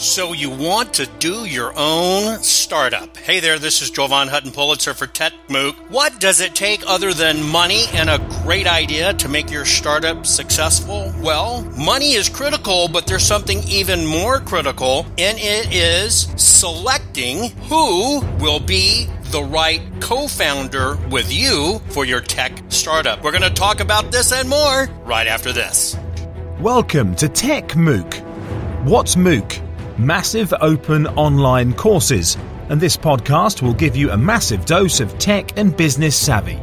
So you want to do your own startup. Hey there, this is Jovan Hutton-Pulitzer for TechMooc. What does it take other than money and a great idea to make your startup successful? Well, money is critical, but there's something even more critical, and it is selecting who will be the right co-founder with you for your tech startup. We're going to talk about this and more right after this. Welcome to TechMooc. What's MOOC? Massive open online courses, and this podcast will give you a massive dose of tech and business savvy.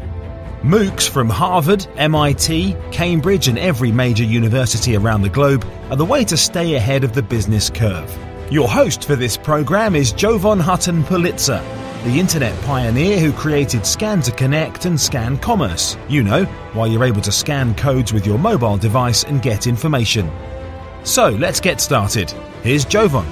MOOCs from Harvard, MIT, Cambridge and every major university around the globe are the way to stay ahead of the business curve. Your host for this program is Jovan Hutton-Pulitzer, the internet pioneer who created Scan to Connect and Scan Commerce. You know, why you're able to scan codes with your mobile device and get information. So let's get started. Here's Jovan.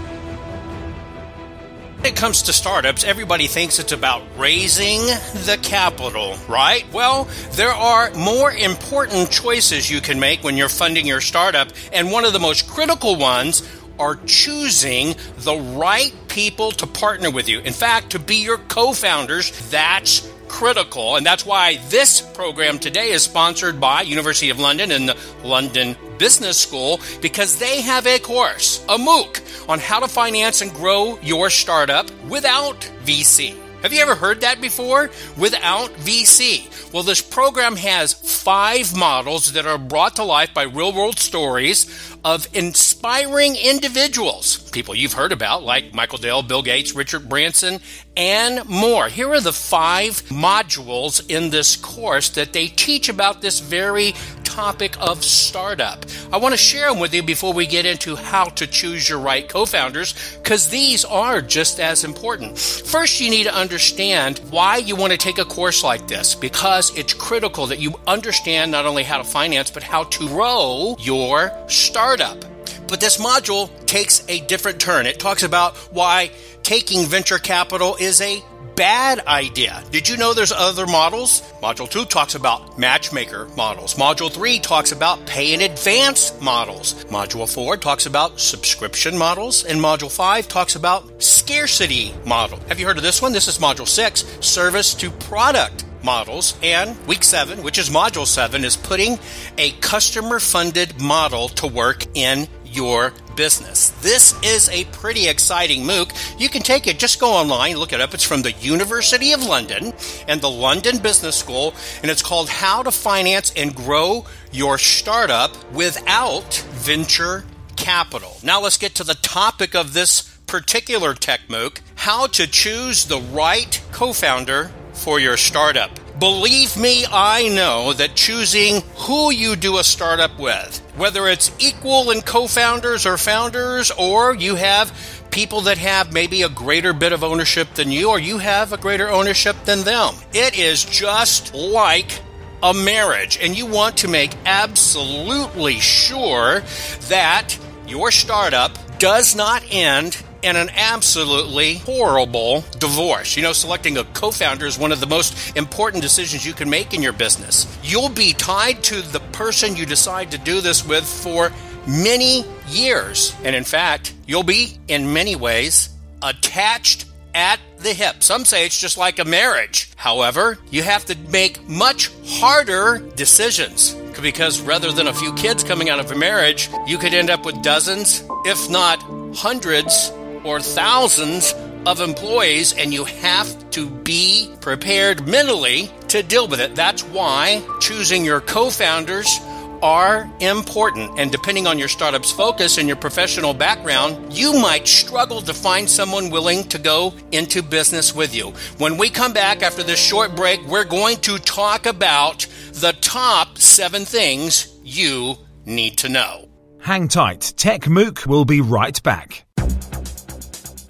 When it comes to startups, everybody thinks it's about raising the capital, right? Well, there are more important choices you can make when you're funding your startup, and one of the most critical ones are choosing the right people to partner with you. In fact, to be your co-founders, that's critical. And that's why this program today is sponsored by University of London and the London Business School, because they have a course, a MOOC, on how to finance and grow your startup without VC. Have you ever heard that before? Without VC. Well, this program has 5 models that are brought to life by real-world stories of inspiring individuals, people you've heard about like Michael Dell, Bill Gates, Richard Branson, and more. Here are the 5 modules in this course that they teach about this very topic of startup. I want to share them with you before we get into how to choose your right co-founders, because these are just as important. First, you need to understand why you want to take a course like this, because it's critical that you understand not only how to finance, but how to grow your startup. But this module takes a different turn. It talks about why taking venture capital is a bad idea. Did you know there's other models? Module 2 talks about matchmaker models. Module 3 talks about pay in advance models. Module 4 talks about subscription models. And Module 5 talks about scarcity model. Have you heard of this one? This is Module 6, service to product models. And week 7, which is Module 7, is putting a customer-funded model to work in your business. This is a pretty exciting MOOC. You can take it, just go online, look it up. It's from the University of London and the London Business School, and it's called How to Finance and Grow Your Startup Without Venture Capital. Now let's get to the topic of this particular Tech MOOC, how to choose the right co-founder for your startup. Believe me, I know that choosing who you do a startup with, whether it's equal in co-founders or founders, or you have people that have maybe a greater bit of ownership than you, or you have a greater ownership than them, it is just like a marriage. And you want to make absolutely sure that your startup does not end in an absolutely horrible divorce. You know, selecting a co-founder is one of the most important decisions you can make in your business. You'll be tied to the person you decide to do this with for many years. And in fact, you'll be, in many ways, attached at the hip. Some say it's just like a marriage. However, you have to make much harder decisions, because rather than a few kids coming out of a marriage, you could end up with dozens, if not hundreds or thousands of employees, and you have to be prepared mentally to deal with it. That's why choosing your co-founders are important. And depending on your startup's focus and your professional background, you might struggle to find someone willing to go into business with you. When we come back after this short break, we're going to talk about the top 7 things you need to know. Hang tight. TechMooc will be right back.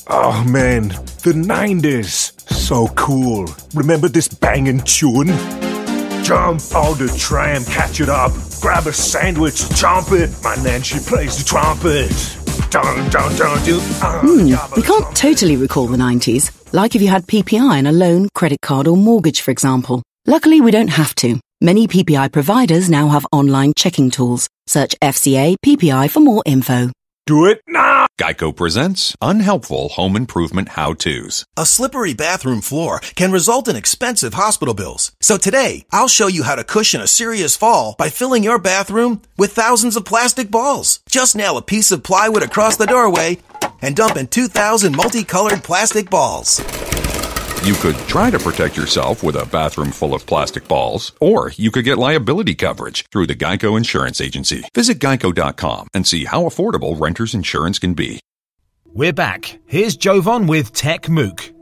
Oh man, the 90s. So cool. Remember this banging tune? Jump on the tram, catch it up. Grab a sandwich, chomp it. My Nancy plays the trumpet. Dun, dun, dun, dun, we can't totally recall the 90s, like if you had PPI and a loan, credit card or mortgage, for example. Luckily, we don't have to. Many PPI providers now have online checking tools. Search FCA PPI for more info. Do it now! Geico presents Unhelpful Home Improvement How-Tos. A slippery bathroom floor can result in expensive hospital bills. So today, I'll show you how to cushion a serious fall by filling your bathroom with thousands of plastic balls. Just nail a piece of plywood across the doorway and dump in 2,000 multicolored plastic balls. You could try to protect yourself with a bathroom full of plastic balls, or you could get liability coverage through the Geico Insurance Agency. Visit geico.com and see how affordable renter's insurance can be. We're back. Here's Jovan with TechMooc.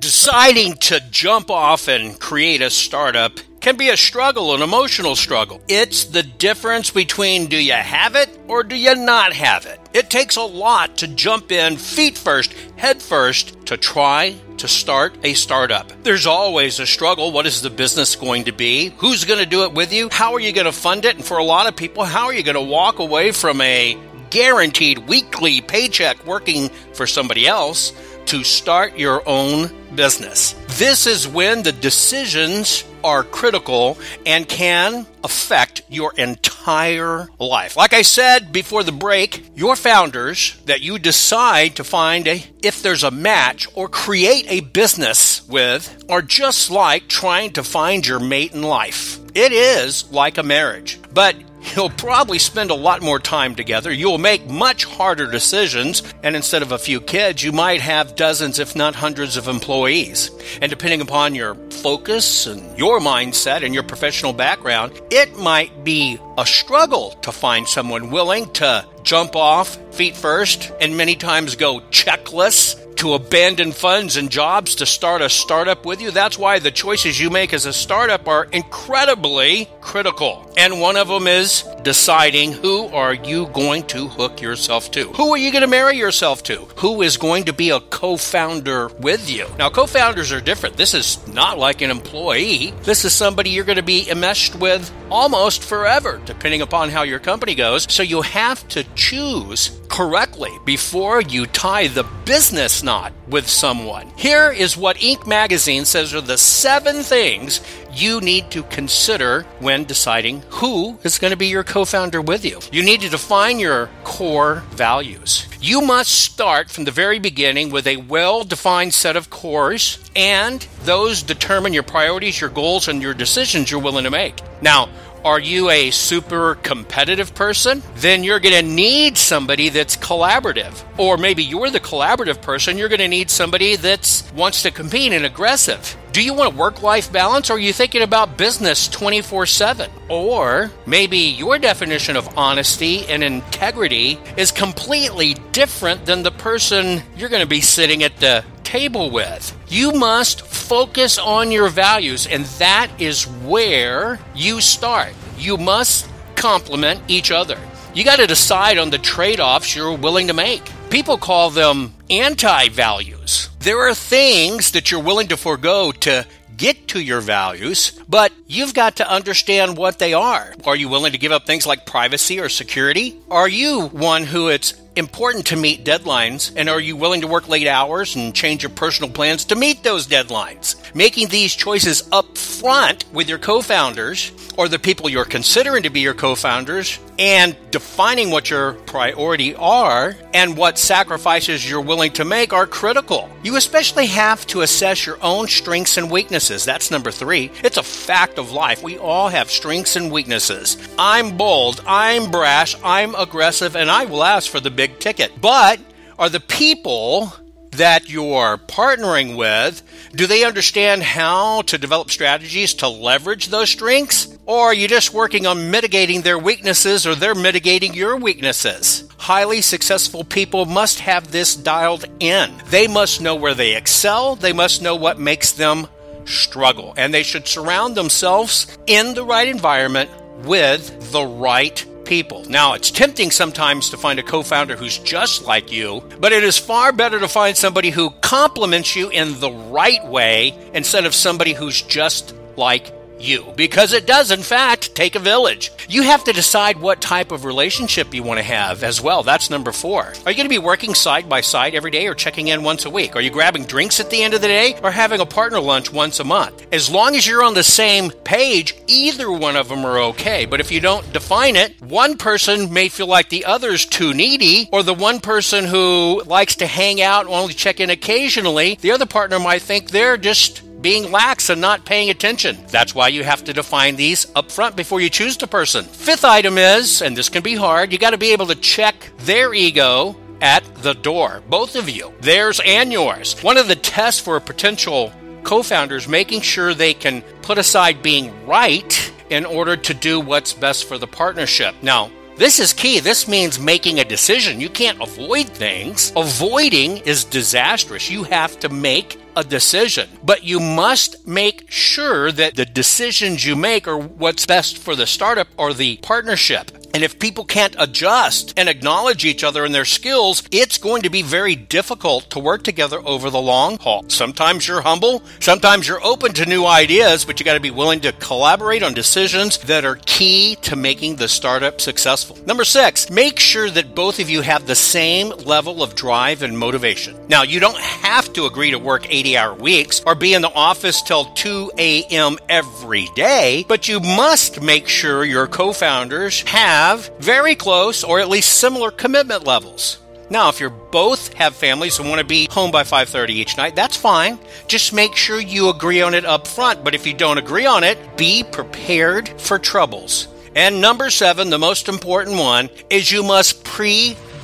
Deciding to jump off and create a startup can be a struggle, an emotional struggle. It's the difference between do you have it or do you not have it. It takes a lot to jump in feet first, head first, to try to start a startup. There's always a struggle. What is the business going to be? Who's going to do it with you? How are you going to fund it? And for a lot of people, how are you going to walk away from a guaranteed weekly paycheck working for somebody else to start your own business? This is when the decisions are critical and can affect your entire life. Like I said before the break, your founders that you decide to find if there's a match or create a business with are just like trying to find your mate in life. It is like a marriage, but you'll probably spend a lot more time together. You'll make much harder decisions. And instead of a few kids, you might have dozens, if not hundreds of employees. And depending upon your focus and your mindset and your professional background, it might be a struggle to find someone willing to jump off feet first and many times go checkless to abandon funds and jobs to start a startup with you. That's why the choices you make as a startup are incredibly critical. And one of them is deciding who are you going to hook yourself to? Who are you going to marry yourself to? Who is going to be a co-founder with you? Now, co-founders are different. This is not like an employee. This is somebody you're going to be enmeshed with almost forever, depending upon how your company goes. So you have to choose correctly before you tie the business knot with someone. Here is what Inc. magazine says are the 7 things you need to consider when deciding who is going to be your co-founder with you. You need to define your core values. You must start from the very beginning with a well-defined set of cores, and those determine your priorities, your goals, and your decisions you're willing to make. Now, are you a super competitive person? Then you're going to need somebody that's collaborative. Or maybe you're the collaborative person. You're going to need somebody that wants to compete and aggressive. Do you want a work-life balance, or are you thinking about business 24/7? Or maybe your definition of honesty and integrity is completely different than the person you're going to be sitting at the table with. You must focus on your values, and that is where you start. You must complement each other. You got to decide on the trade-offs you're willing to make. People call them anti-values. There are things that you're willing to forego to get to your values, but you've got to understand what they are. Are you willing to give up things like privacy or security? Are you one who it's important to meet deadlines, and are you willing to work late hours and change your personal plans to meet those deadlines? Making these choices up front with your co-founders or the people you're considering to be your co-founders, and defining what your priority are and what sacrifices you're willing to make are critical. You especially have to assess your own strengths and weaknesses. That's number 3. It's a fact of life. We all have strengths and weaknesses. I'm bold, I'm brash, I'm aggressive, and I will ask for the big ticket. But are the people that you're partnering with, do they understand how to develop strategies to leverage those strengths? Or are you just working on mitigating their weaknesses, or they're mitigating your weaknesses? Highly successful people must have this dialed in. They must know where they excel. They must know what makes them struggle. And they should surround themselves in the right environment with the right people. Now, it's tempting sometimes to find a co-founder who's just like you, but it is far better to find somebody who complements you in the right way instead of somebody who's just like you, because it does, in fact, take a village. You have to decide what type of relationship you want to have as well. That's number 4. Are you going to be working side by side every day or checking in once a week? Are you grabbing drinks at the end of the day or having a partner lunch once a month? As long as you're on the same page, either one of them are okay. But if you don't define it, one person may feel like the other's too needy, or the one person who likes to hang out and only check in occasionally, the other partner might think they're just being lax and not paying attention. That's why you have to define these up front before you choose the person. 5th item is, and this can be hard, you got to be able to check their ego at the door, both of you, theirs and yours. One of the tests for a potential co-founder is making sure they can put aside being right in order to do what's best for the partnership. Now, this is key. This means making a decision. You can't avoid things. Avoiding is disastrous. You have to make a decision. But you must make sure that the decisions you make are what's best for the startup or the partnership. And if people can't adjust and acknowledge each other and their skills, it's going to be very difficult to work together over the long haul. Sometimes you're humble, sometimes you're open to new ideas, but you got to be willing to collaborate on decisions that are key to making the startup successful. Number 6, make sure that both of you have the same level of drive and motivation. Now, you don't have to agree to work 80-hour weeks or be in the office till 2 a.m. every day, but you must make sure your co-founders have very close or at least similar commitment levels. Now, if you both have families and want to be home by 5:30 each night, that's fine. Just make sure you agree on it up front. But if you don't agree on it, be prepared for troubles. And number 7, the most important one, is you must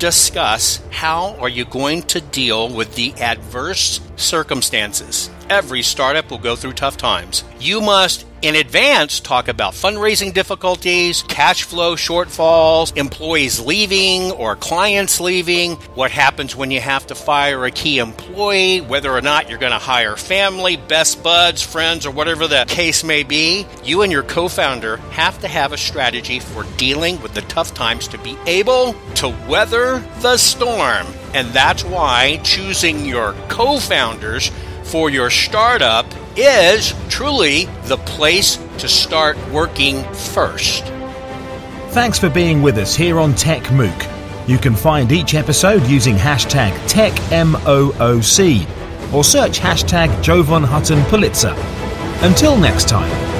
discuss how are you going to deal with the adverse circumstances. Every startup will go through tough times. You must, in advance, talk about fundraising difficulties, cash flow shortfalls, employees leaving or clients leaving, what happens when you have to fire a key employee, whether or not you're going to hire family, best buds, friends, or whatever the case may be. You and your co-founder have to have a strategy for dealing with the tough times to be able to weather the storm. And that's why choosing your co-founders for your startup is truly the place to start working first. Thanks for being with us here on TechMooc. You can find each episode using hashtag TechMOOC or search hashtag Jovan Hutton Pulitzer. Until next time.